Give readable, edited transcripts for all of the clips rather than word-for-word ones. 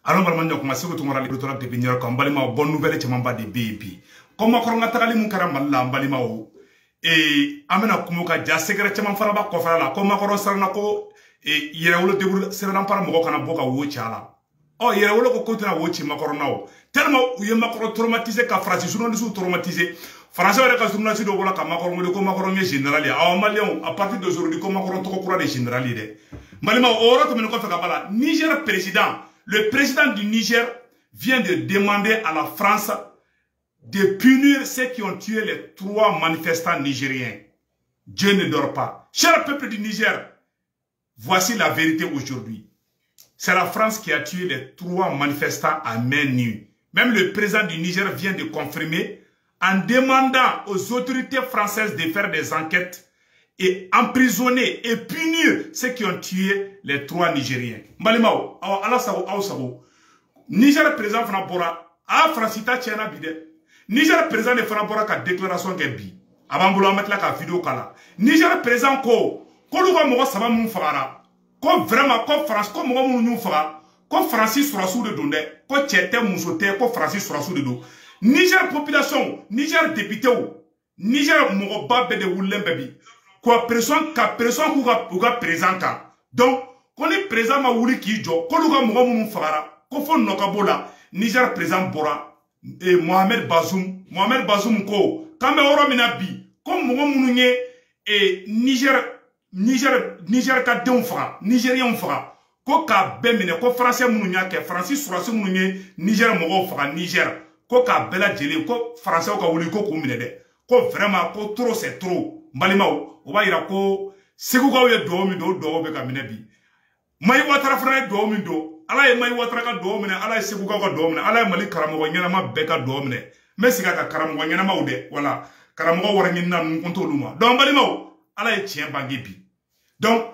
Alors balmanya kuma seko to ngorali to rabbe binyar ko balima bonne nouvelle ci mamba de baby comme ko nga tagali mun karam balla balima o amena kumuka ja secret ci man fara ba ko fara la ko makoro sarna ko yerewolo debur serna par mo kana boka wo ciala o yerewolo ko kotuna wo ci makoro nawo tellement u ye makoro traumatisé ka France journaliste traumatisé France wala ka journaliste do bola ka makoro mo ko makoro nge général ya a malien à partir d'aujourd'hui ko makoro to ko kura de général de balima o ro to men ko fe ka bala Niger président. Le président du Niger vient de demander à la France de punir ceux qui ont tué les 3 manifestants nigériens. Dieu ne dort pas. Cher peuple du Niger, voici la vérité aujourd'hui. C'est la France qui a tué les 3 manifestants à main nue. Même le président du Niger vient de confirmer en demandant aux autorités françaises de faire des enquêtes et emprisonner et punir ceux qui ont tué les 3 Nigériens. Malimao, ala sabo, aw sabo. Niger président fana bora, a Francita tiena bide. Niger président de fana bora ka déclaration ke bi. Abambulo amet la ka vidéo kala. Niger président ko luga mogo saba mun fagara. Ko vraiment ko France ko mogo mun ñu faga. Ko Francis Sourassou de donde. Ko tchete musote ko Francis Sourassou de do. Niger population, Niger député ou. Niger mogo ba be de wulen bebi. Quoi personne kuga présent ka donc qu'on est présent ma wuli ki jo ko luga mo mun fara ko fon no ka bola Niger présent bora et Mohamed Bazoum ko kambe oro mina bi ko mo mun nye et Niger ka dem fara Nigérien fara ko ka be mine ko français mun nya ke Francis Sourassou mun nye Niger mo fara Niger ko ka bela jeli ko français ko wuli ko mine de ko vraiment ko trop c'est trop Balimao o ba ira ko segu ka ye do mi do be ka mine bi may watara frère do mi do ala ye may watara ka do mine ala ye segu ka do mine ala ye mali karamo nyana ma be ka do mine mais siga ka karamo nyana ma ude wala karamo wara nyina nun konto luma donc Balimao ala ye tien bangi bi donc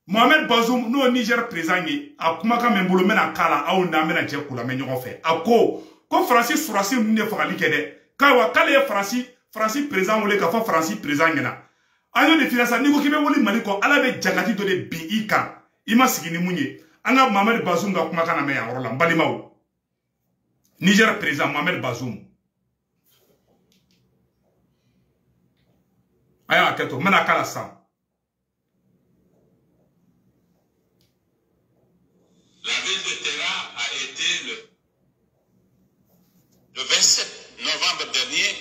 Mohamed Bazoum no Niger président yi akuma ka membolo mena kala aw na mena je kula me nyogo fe ako ko Francis Sourassou ne fagali kede kawa kale Francis président wole ka fa Francis président ngena ayo de finance ni ko kibe woli maliko ala be jagati to de bi ika ima sigini munye anga Mohamed Bazoum ga kuma kana me ya rola mbalimawo Niger président Mohamed Bazoum aya aketo mena kala sam. La ville de Terra a été le 27 novembre dernier.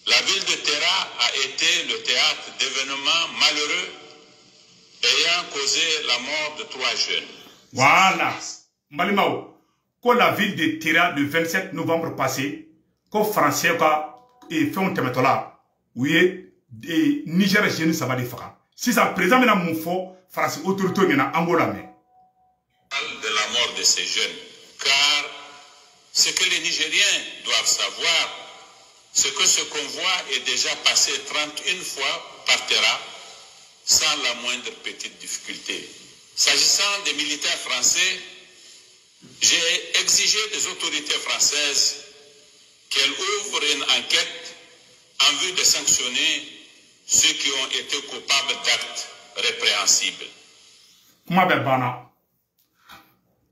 La ville de Terra a été le théâtre d'événements malheureux ayant causé la mort de 3 jeunes. Voilà. Malimao, quand la ville de Terra le 27 novembre passé, quand Français et fait un témétola, oui, Niger jeune ça va les faire. Si ça présente maintenant mon fort, France autorité en Angola mais. De la mort de ces jeunes, car ce que les Nigériens doivent savoir, c'est que ce convoi est déjà passé 31 fois par Terra sans la moindre petite difficulté. S'agissant des militaires français, j'ai exigé des autorités françaises qu'elles ouvrent une enquête en vue de sanctionner ceux qui ont été coupables d'actes répréhensibles.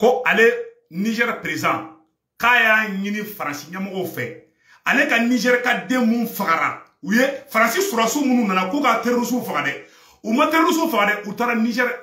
Ko ale Niger présent kaya nyini France nyamo fait ale ka Niger ka demu fagara uye Francis Sourassou munu nana ko ka terrorisme fagade u ma terrorisme fagade u tara Niger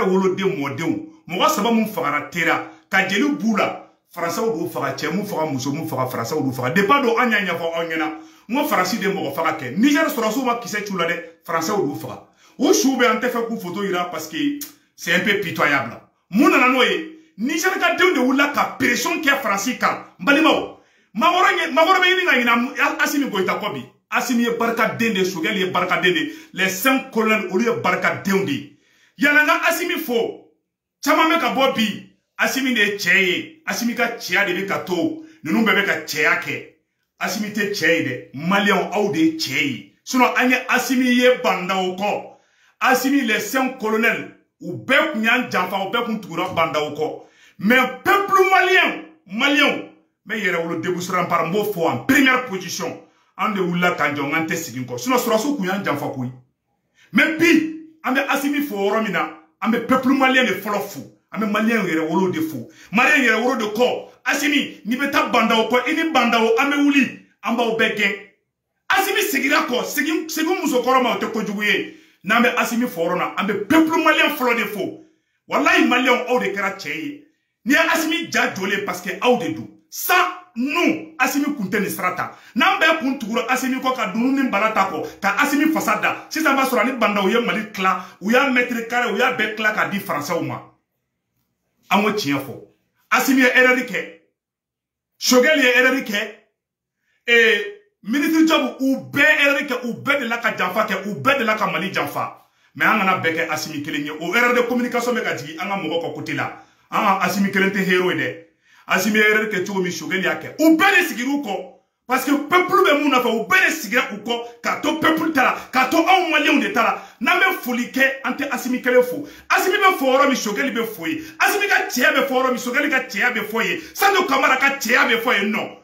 wolo demu demu mo saba mun fagara Terra ka jeli bula français do faga chemu faga muso mun faga français do faga de pas do anya fo onyena mo français de mo faga ke Niger Sourassou ma kisse chula de français do faga o choube ante fa ku photo ira parce que c'est un peu pitoyable. Mouna nanoye Niger ka dew de wula ka pression ke France kan mbalimao magoro be yini ngina Assimi Goïta kobi Assimi ye barka dende Sogel ye barka dende les 5 colonels au lieu barka dende yana nga Assimi fo chama me ka bobi Assimi de cheye Assimi ka chia de ka to nunu bebe ka chia ke Assimi te cheye de Malion au de cheye sinon anya Assimi ye banda ko Assimi les 5 colonels ou bek nyan janfa ou bek ntoura banda ko mais peuple malien mais yere wolo déboussera par mot fo en première position en de wula kanjo ngante sigin ko sinon Sourassou ku nyan janfa ko mais bi ambe Assimi fo romina ambe peuple malien de folofu ame malien yere wolo de fo malien yere wolo de ko Assimi ni beta bandao ko ini bandao ame wuli amba obegen Assimi sigira ko sigi muso koroma o te ko juguye na me Assimi forona ambe peuple malien flo de fo wallahi malien o de kera cheye ni Assimi ja jole parce que au de dou ça nous Assimi kunte ni strata nambe kuntuguro Assimi ko ka dunu ni balata ko ka Assimi fasada si ça va sur ni bandao ye mali kla ou ya mettre carré ou ya be kla ka di français ou ma amo tien fo Assimi erreur ke Shogel ye erreur ke ministre job ou be erreur ke ou be de la ka janfa ke ou be de la ka mali janfa mais angana beke Assimi kelenye o erreur de communication me ka jigi anga mo ko côté là anga Assimi kelente hero de Assimi erreur ke tugo mi Shogel yake ou be de sigiru ko parce que peuple be muna fa ou be de sigira ou ko ka to peuple tala ka to on malien de tala na me folike ante Assimi kele fo Assimi be foro mi Shogel be foyi Assimi ka tia be foro mi Shogel ka tia be foyi sando kamara ka tia be foyi non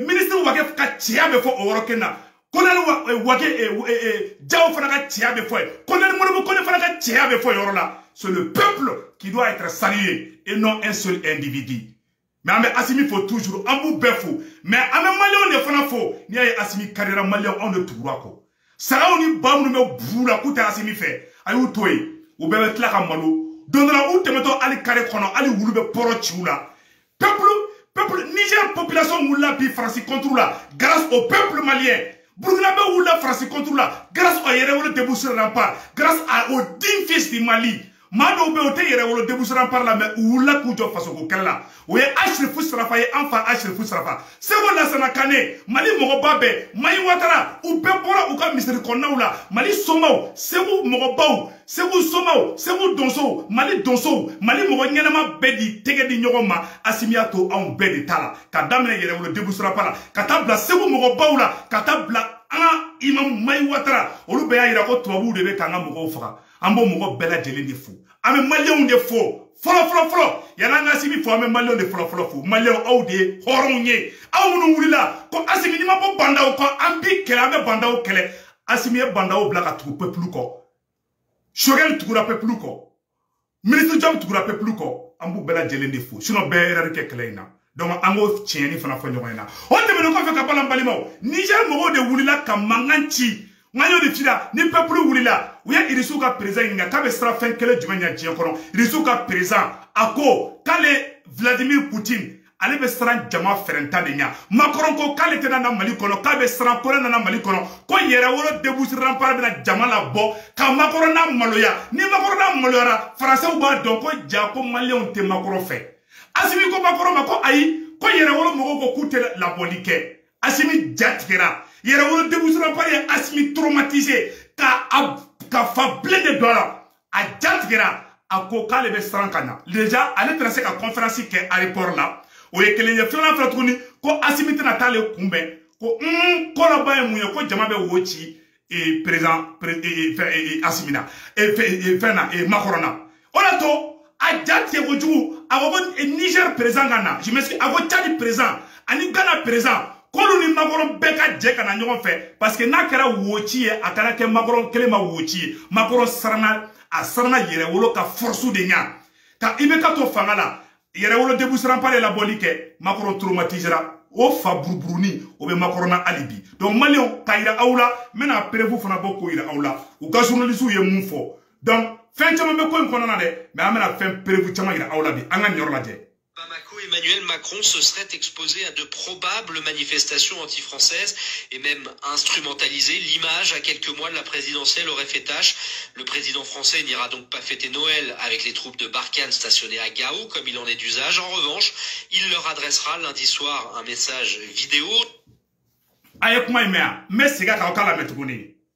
ministre wake ka tia be fo oro kena kolal wake jaw fana ka tia be foyi kolal mo ko fana ka tia be foyi oro la c'est le peuple qui doit être salué et non un seul individu mais ame Assimi faut toujours ambu befo mais ame malien ne fana fo ni ay Assimi carrière malien on ne toura ko sara oni bamu me bula kuta Assimi fait ayu toy ou be tla ka malo donnera ou temeto ali carré kono ali wulube poro chiula peuple Niger population moula bi France contre là grâce au peuple malien Burkina be wula France contre là grâce au yere wole déboucher rempart grâce au digne fils du Mali Mado be ote yere wolo déboucheran par la mais wula kujo faso ko kala oye Ashraf Srafa ye enfa Ashraf Srafa sego la sana kane Mali mogo babe Mai Watara ou be bora ou ka misiri konnaula Mali somao sego mogo baw sego somao sego donso Mali mogo nyenama bedi tege di nyogoma Assimiato on bedi tala ka damene yere wolo déboucheran par la ka tabla sego mogo bawla ka tabla imam Mai Watara olu be ya yira ko tubabu de be kanga mogo faka ambo mogo bela jeli de fou ame malien de fo folo yana nga Assimi fo ame malien de folo fo malien aw de horonye aw no wulila ko Assimi ni ma bo banda ko ambi kele ame banda o kele Assimi e banda o blaka tu peuple ko Shogel tukura peuple ko ministre job tukura peuple ko ambo bela jeli de fo sino be erreur ke kele ina donc ango tieni fana fo nyoyna o tebe ko fe ka bala mbalimo Niger mogo de wulila ka manganchi Ngayo de fida ni peuple wulila uya irisu ka président nga kabe stra fin kele jumenya jien kono irisu ka président ako kale Vladimir Poutine ale be stra jama ferenta de nya Macron ko kale tena na Mali kono kabe stra ko na Mali kono ko yere wolo déboucher rempart na jama la bo ka Macron na maloya ni Macron na maloya français ba donc ko ja ko malien te Macron fait Assimi ko Macron mako ayi ko yere wolo mogo ko kutela la bolike Assimi jatkera yere wolo déboucher par Assimi traumatisé ka fa plein de dollars a jatkera a ko kale be strankana déjà ale tracé ka conférence ke aéroport là o ye kelen ye fana fa tuguni ko Assimi tena tale kumbe ko la baye muye ko jama be wochi et président Assimina et Macron ona to a jatke ko jugu a ko Niger président gana je me suis a ko Tchad président ani Ghana président Kolu ni Macron beka jeka na nyogon fe parce que na kera wochi e akana ke Macron kelema wochi Macron sarana a sarana yere wolo ka force de nya ka ibeka to fangala yere wolo déboucheran par la bolike Macron traumatisera o fa burburuni o be Macron na alibi donc malio kayira awla mena prévu fana boko ira awla ou ka journaliste ye mun fo donc fin chama be ko na de mais amena fin prévu chama ira awla bi anga nyor la je Emmanuel Macron se serait exposé à de probables manifestations anti-françaises et même instrumentalisé. L'image à quelques mois de la présidentielle aurait fait tâche. Le président français n'ira donc pas fêter Noël avec les troupes de Barkhane stationnées à Gao, comme il en est d'usage. En revanche, il leur adressera lundi soir un message vidéo.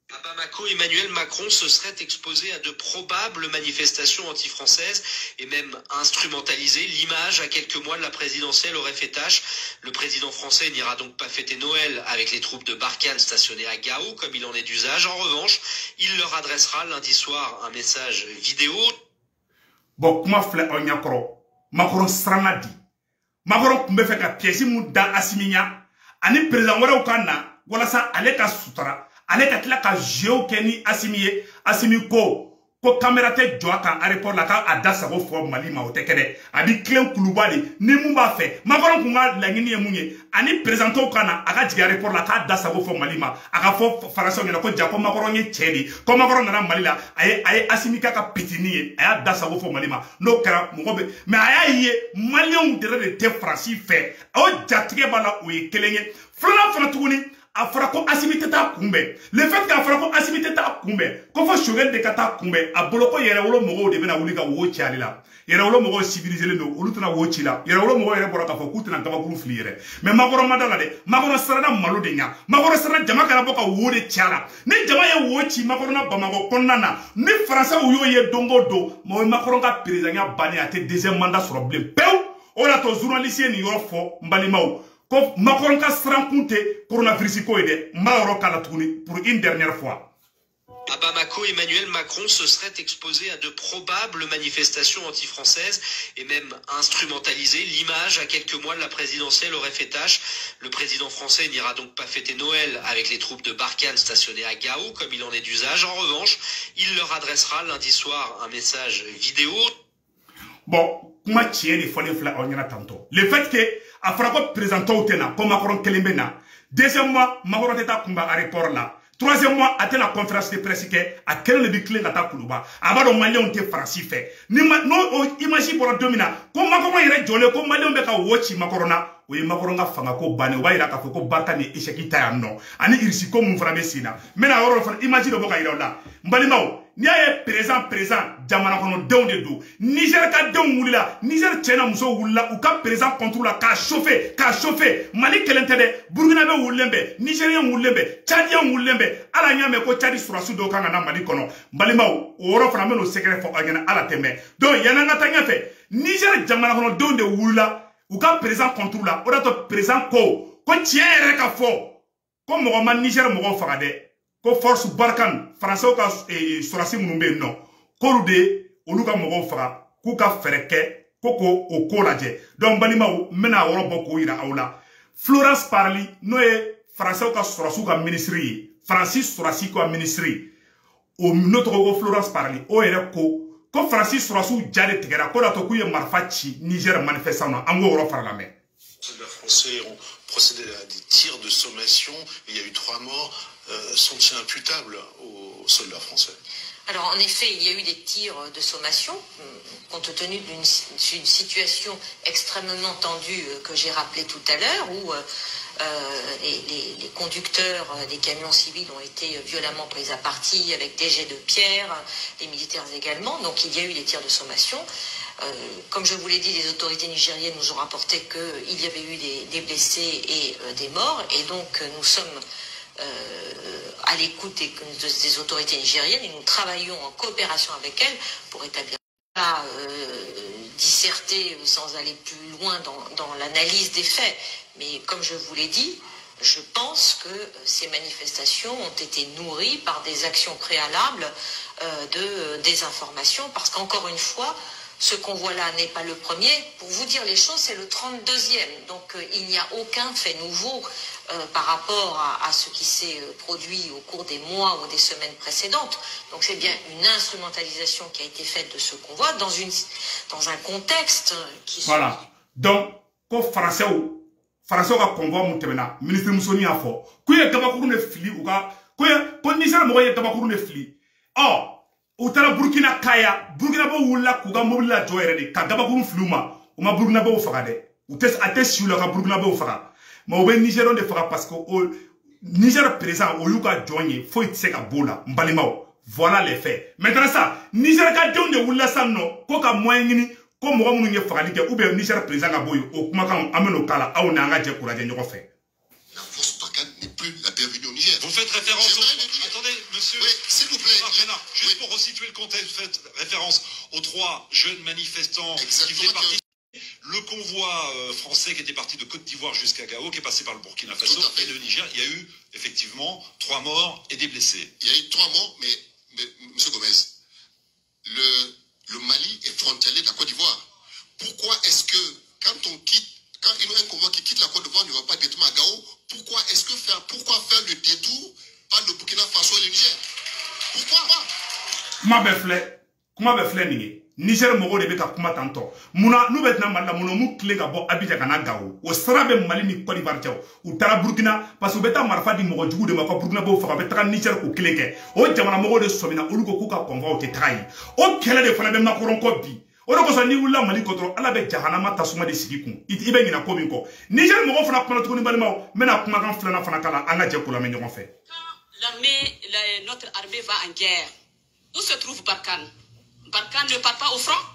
À Bamako, Emmanuel Macron se serait exposé à de probables manifestations anti-françaises et même instrumentalisé. L'image à quelques mois de la présidentielle aurait fait tâche. Le président français n'ira donc pas fêter Noël avec les troupes de Barkhane stationnées à Gao, comme il en est d'usage. En revanche, il leur adressera lundi soir un message vidéo. Bon, comment faire un yakoro? Macron sranadi. Macron kumbe fait ka pièce mu da Assiminya. Ani président wala ukana, wala sa aleka sutra. Ale ka tila ka jeo keni Assimi ko ko caméra te jɔ kan aéroport la k'a da sago fɔ Mali ma o tɛ kɛ dɛ a bi Clem Koulibaly ni mun b'a fɛ Macron kun ka laɲini ye mun ye ani présidentw ka na a ka jigin aéroport la k'a da sago fɔ Mali ma a ka fɔ Faransaw ɲɛna ko ja ko Macron ye cɛ de ko Macron nana Mali la a ye Assimi ka pitini ye a y'a da sago fɔ Mali ma n'o kɛra mɔgɔ bɛ mais a y'a ye Maliens de tɛ Faransi fɛ o jatigɛ b'a la o ye kelen ye filanan fana tuguni a fɔra ko Assimi tɛ taa kunbɛn le fait qu'a fɔra ko Assimi tɛ taa kunbɛn ko fɔ Choguel de ka taa kunbɛn a bolo ko yɛrɛwolo mɔgɔw de bɛna wuli ka wo ci ale la yɛrɛwolo mɔgɔw civiliselen don olu tɛna wo ci la yɛrɛwolo mɔgɔw yɛrɛ bɔra k'a fɔ k'u tɛna kabakuru fili yɛrɛ mais Macron ma da la dɛ Macron sarana malo de ɲa Macron sarana jama kana bɔ ka wo de ci a la ni jama ye wo ci Macron na Bamakɔ kɔnɔna na ni Faransaw y'o ye don o don o ye Macron ka présidenya bannen a tɛ deuxième mandat sɔrɔ bilen pewu o la to journaliste ye nin yɔrɔ fɔ n balimaw ko Macron ka siran tɛ coronavirus ko ye dɛ n b'a yɔrɔ k'a la tuguni pour une dernière fois. À Bamako, Emmanuel Macron se serait exposé à de probables manifestations anti-françaises et même instrumentalisé l'image à quelques mois de la présidentielle aurait fait tâche. Le président français n'ira donc pas fêter Noël avec les troupes de Barkhane stationnées à Gao comme il en est d'usage. En revanche, il leur adressera lundi soir un message vidéo. Bon, kuma tiɲɛ de fɔlen filɛ aw ɲɛna tantôt. Le fait que a fɔra ko présidentw tɛ na ko Macron kelen bɛ na. Deuxièmement, Macron tɛ taa kunbɛn aéroport la. Troisièmement, a tɛna conférence de presse kɛ a kelen de bi tilen ka taa Kuluba. A b'a dɔn Maliens tɛ Faransi fɛ. Ni n'o image bɔra don min na ko Macron yɛrɛ jɔlen ko Maliens bɛ ka wo ci Macron na o ye Macron ka fanga ko bannen o b'a yira k'a fɔ ko Barca ni échec ta yan nɔ ani irisi ko mun fana bɛ sen na. N bɛna yɔrɔ dɔ fana image dɔ bɔ ka yira o la. N balimaw n'i y'a ye président jamana kɔnɔdenw de don Niger ka denw wulila Niger cɛ na muso wulila u ka président contre la k'a chauffer Mali kelen tɛ dɛ Burkina bɛ wulilen bɛ Nigérien wulilen bɛ Tchadien wulilen bɛ ala ɲ'a mɛn ko Tchadi surasiw dɔw kan ka na Mali kɔnɔ balimaw o yɔrɔ fana n bɛ n'o secret fɔ aw ɲɛna ala tɛ mɛn donc yan'an ka taa ɲɛfɛ Niger jamana kɔnɔdenw de wulila u ka président contre la o de y'a to président ko tiɲɛ yɛrɛ ka fɔ ko mɔgɔ ma Niger mɔgɔw faga dɛ ko force Barkhane Faransaw ka surasi minnu bɛ yen nɔ k'olu de olu ka mɔgɔw faga k'u ka fɛɛrɛ kɛ ko o ko lajɛ donc balimaw n bɛna yɔrɔ bɔ k'o yira aw la Florence Parly n'o ye Faransaw ka surasiw ka ministre ye Faransi surasi ka ministre o n'o tɔgɔ ko Florence Parly o yɛrɛ ko Faransi surasiw ja de tigɛra ko datɔ k'u ye marifa ci Niger manifestant na an k'o yɔrɔ fara lamɛn. Les Français ont procédé à des tirs de sommation. Il y a eu 3 morts. Sont-ils imputables aux soldats français? Alors en effet, il y a eu des tirs de sommation, compte tenu d'une situation extrêmement tendue que j'ai rappelée tout à l'heure, où les conducteurs des camions civils ont été violemment pris à partie avec des jets de pierre, les militaires également. Donc il y a eu des tirs de sommation. Comme je vous l'ai dit, les autorités nigériennes nous ont rapporté qu'il y avait eu des blessés et des morts, et donc nous sommes à l'écoute des autorités nigériennes et nous travaillons en coopération avec elles pour établir disserter sans aller plus loin dans l'analyse des faits. Mais comme je vous l'ai dit, je pense que ces manifestations ont été nourries par des actions préalables de désinformation, parce qu'encore une fois, ce convoi-là n'est pas le premier. Pour vous dire les choses, c'est le 32e. Donc il n'y a aucun fait nouveau par rapport à ce qui s'est produit au cours des mois ou des semaines précédentes. Donc c'est bien une instrumentalisation qui a été faite de ce convoi dans un contexte qui... Voilà. Donc, ko Faransaw ka convoi mun tɛmɛna ministre Musoni y'a fɔ ko ye gabakuru ne fili u ka ko Niger mɔgɔ ye gabakuru ne fili u taara Burkina kaya Burkinabɔw wulila k'u ka mobili la jɔ yɛrɛ de ka gabakuru fili u ma Burkinabɔw faga dɛ a tɛ si u la ka Burkinabɔw faga mais u bɛ Nigériens de faga parce que Niger président o y'u ka jɔn ye foyi tɛ se ka b'o la n balimaw voilà les faits maintenant ça Niger ka denw de wulila sisan nɔ ko ka moyen ɲini ko mɔgɔ minnu ye fagali kɛ ou bien Niger président ka bɔ yen o kumakan an bɛn'o k'a la aw ni an ka jɛ kurajɛ ɲɔgɔn fɛ. La force Barkhane n'est plus intervenue au Niger. Vous faites référence Attendez, monsieur. Oui, s'il vous plaît. Juste pour resituer le contexte, vous faites référence aux 3 jeunes manifestants qui faisaient partie. Le convoi français qui était parti de Côte d'Ivoire jusqu'à Gao, qui est passé par le Burkina Faso et le Niger, il y a eu effectivement 3 morts et des blessés. Il y a eu 3 morts, mais M. Gomez, le Mali est frontalier de la Côte d'Ivoire. Pourquoi est-ce que quand il y a un convoi qui quitte la Côte d'Ivoire, on ne va pas directement à Gao, pourquoi faire le détour par le Burkina Faso et le Niger? Pourquoi pas? Kuma be flé ni Niger mogo de be ka kuma tanto muna nu betna malla muno mu kle ga bo Abidjan kana gawo o sarabe Mali ni Côte d'Ivoire taw u tara Burkina parce que beta marfa di mogo jugu de ma ko Burkina bo fa be taka Niger ko kle ke o jamana mogo de somina olu ko ku ka convoi o te trai o kele de fana be makoron ko bi o do ko so ni wula Mali kontro ala be jahanama tasuma de sigikun ibe ngina ko min ko Niger mogo fana kuma to ni balima mena kuma kan flana fana kala anga je ko la me ñogon fait. Notre armée va en guerre. Où se trouve Barkhane? Barkhane ne part pas au front.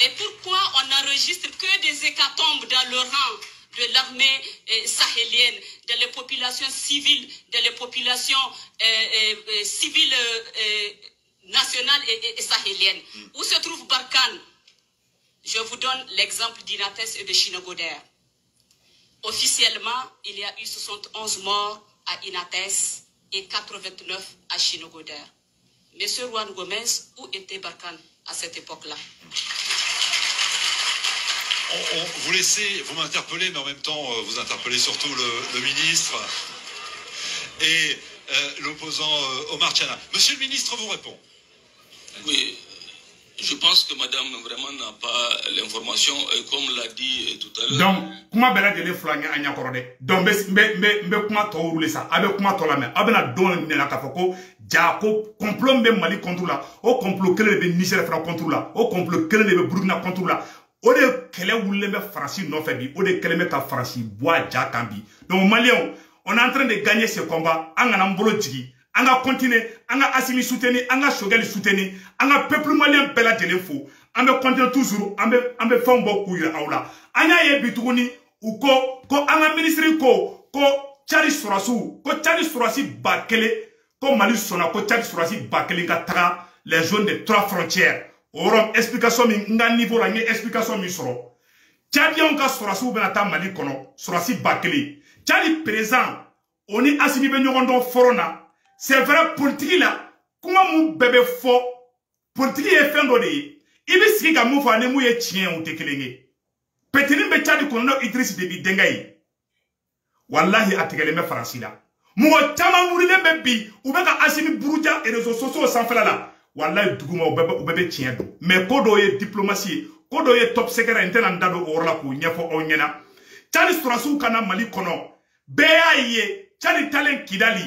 Et pourquoi on n'enregistre que des hécatombes dans le rang de l'armée sahélienne, dans les populations civiles, dans les populations civiles nationales et sahéliennes? Où se trouve Barkhane? Je vous donne l'exemple d'Inates et de Chinogoder. Officiellement, il y a eu 71 morts à Inates et 89 à Chinogoder. Monsieur Juan Gomez, où était Barkhane à cette époque-là? Vous laissez, vous m'interpellez, mais en même temps, vous interpellez surtout le ministre et l'opposant Omar Tchana. Monsieur le ministre vous répond. Oui, je pense que madame vraiment n'a pas l'information, comme l'a dit tout à l'heure. Donc, comment bela de le flange à Nyakorode? Donc, me comment t'ouvrir ça? Avec comment t'en la main? Abena don ne la kafoko, Jako, complot me Mali contre la, au complot que le Niger fera contre la, au complot que le Burkina contre la. O de kele wule me Franci non fait bi, o de kele me ka Franci bois jakambi. Donc Maliens, on est en train de gagner ce combat. On a mbolo djigi, on a continué, on a Assimi soutenu, on a Choguel soutenu, on a peuple malien bela de l'info. On a continué toujours, on a fait un bon coup là. On a yé bitouni ou ko on a ministre ko Tchadi Sourassi bakele, ko Mali sona ko Tchadi Sourassi bakele ngatra les zones de 3 frontières. Orom explication mi nga niveau la nge explication mi soro. Tchadien ka Sourassi benata Mali kono, Sourassi bakele. Tchadi présent, on est Assimi ben yogondo forona. C'est vrai politique là, comment mon bébé fort politique est fait d'ode. Ibi siki ga mou fa ne mou ye tien ou te kelenge. Petini be Tchadi kono Idriss Déby dengai. Wallahi atigele me Franci la. Mou tama mourine be bi ou be ka Assimi Bouroudia et réseaux sociaux sans faire là. Wallahi duguma ou bébé tien do. Mais kodo ye diplomatie, kodo ye top secret interne ndado orla ko nyefo onyena. Tchadi Sourassi kana Mali kono. Beya ye Tchadi talen Kidali.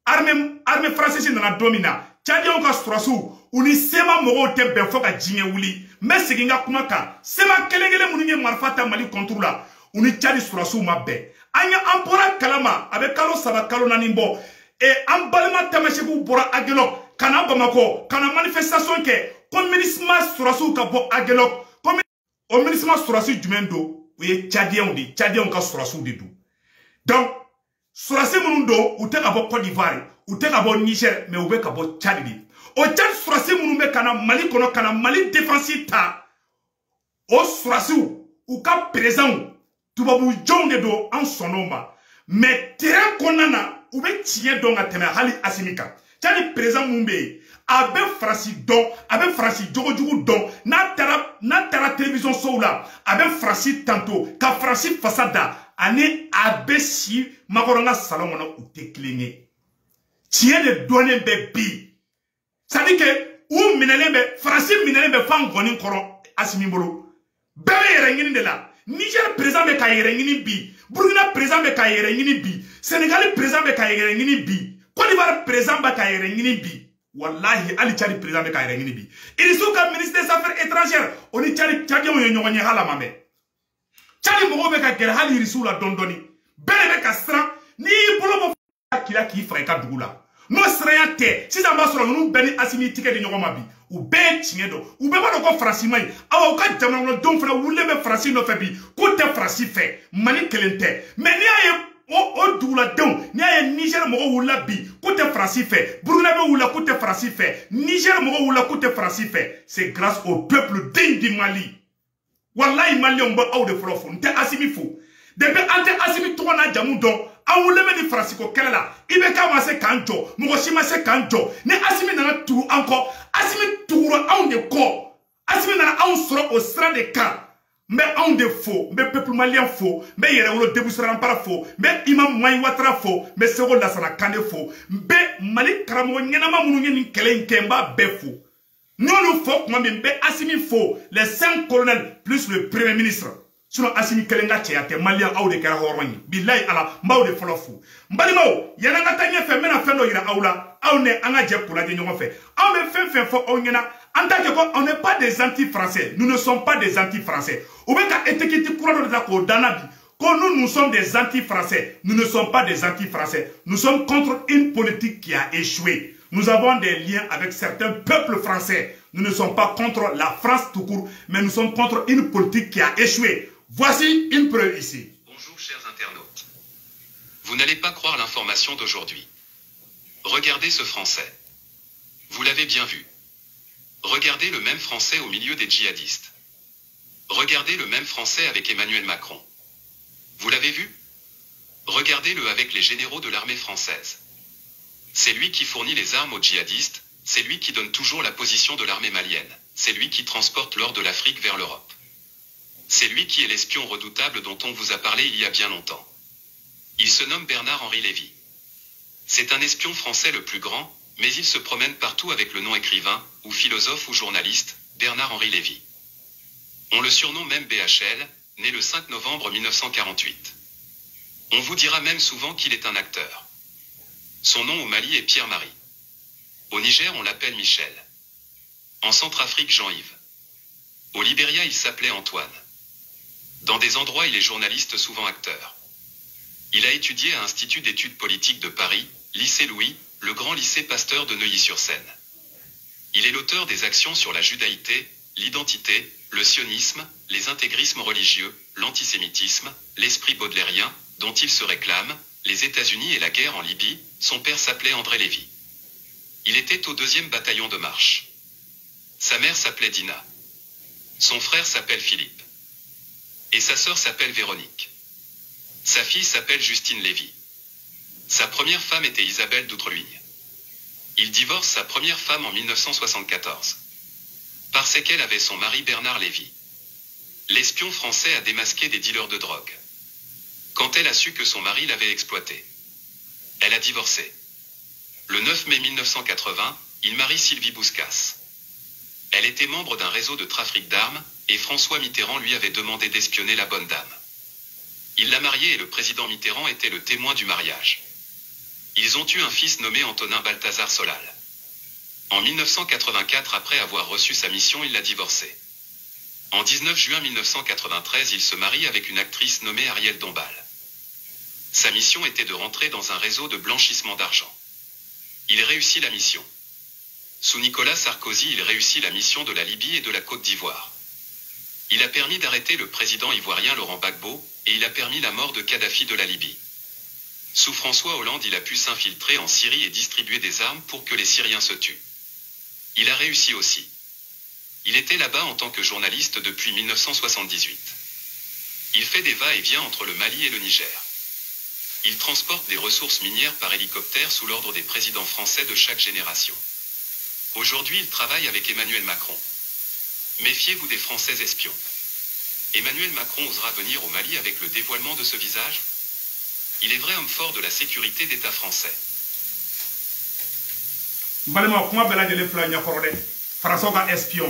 Armée française nana domina. Tchadien ka Sourassi uni sema mogo te ben fo ka jinge wuli. Mais seginga kumaka. Sema kelengele munye marfata Mali contre la. Uni Tchadi Sourassi mabbe. Anya ampora kalama avec kalo saba kalo nanimbo. Et ambalema tamasheku bora agelo. Kana Bamako, kana manifestation ke, comme ministre Sourassi ka bo agelo, comme au ministre Sourassi du Mendo, oui, Tchadien ka Sourassi de dou. Donc, Sourassi munundo, ou te ka bo Côte d'Ivoire, ou te ka bo Niger, mais ou be ka bo Tchadi. Au Tchad Sourassi munumbe kana Mali kono, kana Mali défensif ta. Au Sourassi ou ka présent, tubabu jong de do en sonoma. Mais terrain konana, ou be tien don a teme hali asimika. Tchadi présent mumbe, abe Franci don, abe Franci jogo don, na tara télévision soula, abe Franci tantôt, ka Franci fasada, ane abe si, makorona salon ou te klinge. Tien de donner be bi. Ça dit que, ou minelebe, Franci minelebe fan gonin koron, asimimbolo. Bebe yerengini de la. Niger présent me ka yerengini bi. Burkina présent me ka yerengini bi. Sénégal présent me ka yerengini bi. Côte d'Ivoire présent ba ka yerengini bi. Wallahi ali Tchadi présent be ka yerengini bi. Ils sont comme ministre des Affaires étrangères. On est Tchadi on yonyonye hala mame. Tchadi mogo be ka gere hali risu la dondoni. Bele be ka sran ni bolo mo kila ki freka dugula. No sran te. Si ça va sur nous beni Assimi tike de nyoma bi. Ou be tchine do. Ou be ba do ko Franci mai. Awa o ka jamana don fera wulle be Franci no fe bi. Ko te Franci fe. Mani kelente. Mais ni aye o doula don ni aye Niger mogo wula bi kote Franci fait Burkina be wula kote Franci fait Niger mogo wula kote Franci fait c'est grâce au peuple digne du Mali. Wallahi Mali on ba ou de frofo nte Assimi fou depuis ante Assimi to na jamu don an wule me ni Franci ko kelela ibe ka ma se kanjo mogo shima se kanjo ni Assimi nana tu encore Assimi touro an de ko Assimi nana an soro au stade de camp mais on de faux, mais peuple malien faux, mais yere déboussera para faux, mais imam Moïse Ouattara faux, mais Sego Lassana Kane faux, mais Malik Karamo Nyanama Mounouni Kelen Kemba be faux. Nous nous faux, moi même Assimi faux, les 5 colonels plus le premier ministre. Sinon Assimi Kelenga Tchéate, malien ou de Karahoroni, Bilay ala, Mao de Folofou. Mbalimo, Yananga Tanya fait mena fendo ira aula, on est en adjep pour la dénion fait. On me fait faux, on y en a. En tant que quoi, on n'est pas des anti-français. Nous ne sommes pas des anti-français. Ou bien qu'à étiqueter courant de la Danabi, quand nous sommes des anti-français, nous ne sommes pas des anti-français. Nous sommes contre une politique qui a échoué. Nous avons des liens avec certains peuples français. Nous ne sommes pas contre la France tout court, mais nous sommes contre une politique qui a échoué. Voici une preuve ici. Bonjour chers internautes. Vous n'allez pas croire l'information d'aujourd'hui. Regardez ce Français. Vous l'avez bien vu. Regardez le même Français au milieu des djihadistes. Regardez le même Français avec Emmanuel Macron. Vous l'avez vu? Regardez-le avec les généraux de l'armée française. C'est lui qui fournit les armes aux djihadistes, c'est lui qui donne toujours la position de l'armée malienne, c'est lui qui transporte l'or de l'Afrique vers l'Europe. C'est lui qui est l'espion redoutable dont on vous a parlé il y a bien longtemps. Il se nomme Bernard-Henri Lévy. C'est un espion français le plus grand, mais il se promène partout avec le nom écrivain, ou philosophe ou journaliste, Bernard-Henri Lévy. On le surnomme même BHL, né le 5 novembre 1948. On vous dira même souvent qu'il est un acteur. Son nom au Mali est Pierre-Marie. Au Niger, on l'appelle Michel. En Centrafrique, Jean-Yves. Au Libéria, il s'appelait Antoine. Dans des endroits, il est journaliste, souvent acteur. Il a étudié à l'Institut d'études politiques de Paris, lycée Louis, le grand lycée Pasteur de Neuilly-sur-Seine. Il est l'auteur des actions sur la judaïté, l'identité, le sionisme, les intégrismes religieux, l'antisémitisme, l'esprit baudelairien, dont il se réclame, les États-Unis et la guerre en Libye. Son père s'appelait André Lévy. Il était au 2e bataillon de marche. Sa mère s'appelait Dina. Son frère s'appelle Philippe. Et sa sœur s'appelle Véronique. Sa fille s'appelle Justine Lévy. Sa première femme était Isabelle d'Outreluigne. Il divorce sa première femme en 1974. Parce qu'elle avait son mari Bernard Lévy. L'espion français a démasqué des dealers de drogue. Quand elle a su que son mari l'avait exploité, elle a divorcé. Le 9 mai 1980, il marie Sylvie Bouscas. Elle était membre d'un réseau de trafic d'armes, et François Mitterrand lui avait demandé d'espionner la bonne dame. Il l'a mariée et le président Mitterrand était le témoin du mariage. Ils ont eu un fils nommé Antonin Balthazar Solal. En 1984, après avoir reçu sa mission, il l'a divorcée. En 19 juin 1993, il se marie avec une actrice nommée Ariel Dombal. Sa mission était de rentrer dans un réseau de blanchissement d'argent. Il réussit la mission. Sous Nicolas Sarkozy, il réussit la mission de la Libye et de la Côte d'Ivoire. Il a permis d'arrêter le président ivoirien Laurent Gbagbo, et il a permis la mort de Kadhafi de la Libye. Sous François Hollande, il a pu s'infiltrer en Syrie et distribuer des armes pour que les Syriens se tuent. Il a réussi aussi. Il était là-bas en tant que journaliste depuis 1978. Il fait des va-et-vient entre le Mali et le Niger. Il transporte des ressources minières par hélicoptère sous l'ordre des présidents français de chaque génération. Aujourd'hui, il travaille avec Emmanuel Macron. Méfiez-vous des Français espions. Emmanuel Macron osera venir au Mali avec le dévoilement de ce visage? Il est vrai homme fort de la sécurité d'État français. Balema kuma bela jele fla nya korode François ka espion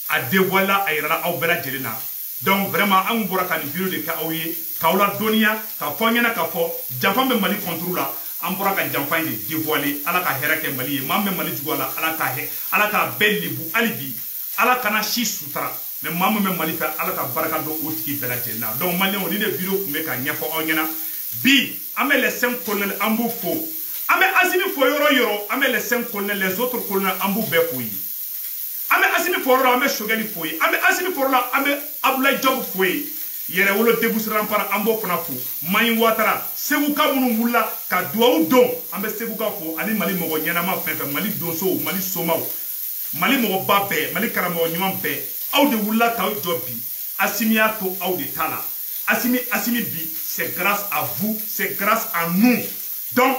a dévoilé a ira au bela jele na. Donc vraiment an bora kan bureau de ka awye ka wala donia ka fonyana ka fo jafam be Mali contrôle an bora ka jamfan de dévoiler ala ka hera ke Mali mamme Mali jugola ala ka bellibu alibi ala kana shi sutra mais mamme me Mali fa ala ka baraka do otiki bela jele na. Donc Mali on dit de bureau me ka nya fo onyana bi ame les 5 colonels ambu fo ame Assimi fo yoro ame les 5 colonels les autres colonels ambu be fo yi ame Assimi fo yoro ame Choguel fo yi ame Assimi fo yoro ame Abdoulaye Diop fo yi yere wolo déboussera par ambo fana fo Moïse Ouattara Sékou ka munu wula ka duwawu don ame Sékou ka fo ani Mali mogo ñanama fenfe Mali donso Mali somaw Mali mogo ba be Mali karamo ñuman be aw de wula ka job bi Assimi a to aw de tala Assimi bi c'est grâce à vous, c'est grâce à nous. Donc,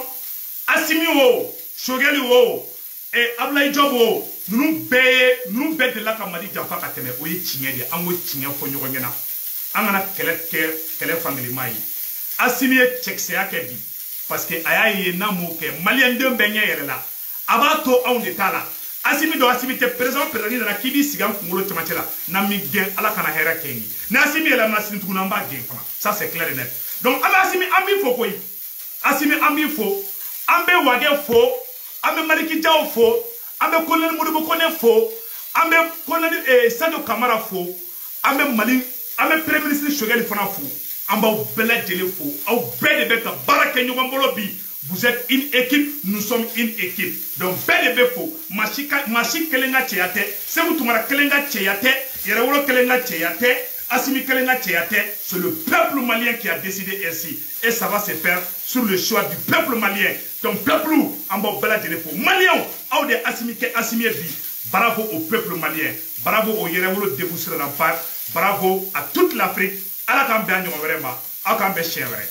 Assimi wo, Choguel wo, Ablaye Jobo nous bête de la Kamadi Jaffa Kateme, oui, Tigné, Ango Tigné, Fonyorena, Angana Kele Family Mai. Assimilé Tchexea Kebi, parce que Ayaye Namoke, Malien de Benye là, Abato on de Tala, Assimi do Assimité présent dans la Kibi Sigan Kumolo Tomatela, Nami Gen à la Kanahera Kengi, Nassimi la Nassim Tunamba Gen, ça c'est clair et net. Donc, Assimi Ami Fokoi, Assimi Ami Fo, Ambe Wage Fo, Ambe Maliki Jao Fo, Ambe Kolon Moudou Fo, Ambe Kolon Sado Kamara Fo, Ambe Mali, Ambe Premier ministre Shogel Fana Fo. Vous êtes une équipe, nous sommes une équipe. Donc, bel et faux. Machi Kelenga Tchéate, c'est vous Toumara Kelenga Tchéate, Yerawolo Kelenga Tchéate, Assimi Kelenga Tchéate, c'est le peuple malien qui a décidé ainsi. Et ça va se faire sur le choix du peuple malien. Donc, peuple, en bas, bel et faux. Malien, Aoude Assimi Bi, bravo au peuple malien, bravo au Yerawolo Debousser Rampart, bravo à toute l'Afrique. Ala kan bɛ ɲɔgɔn wɛrɛ ma aw kan bɛ siɲɛ wɛrɛ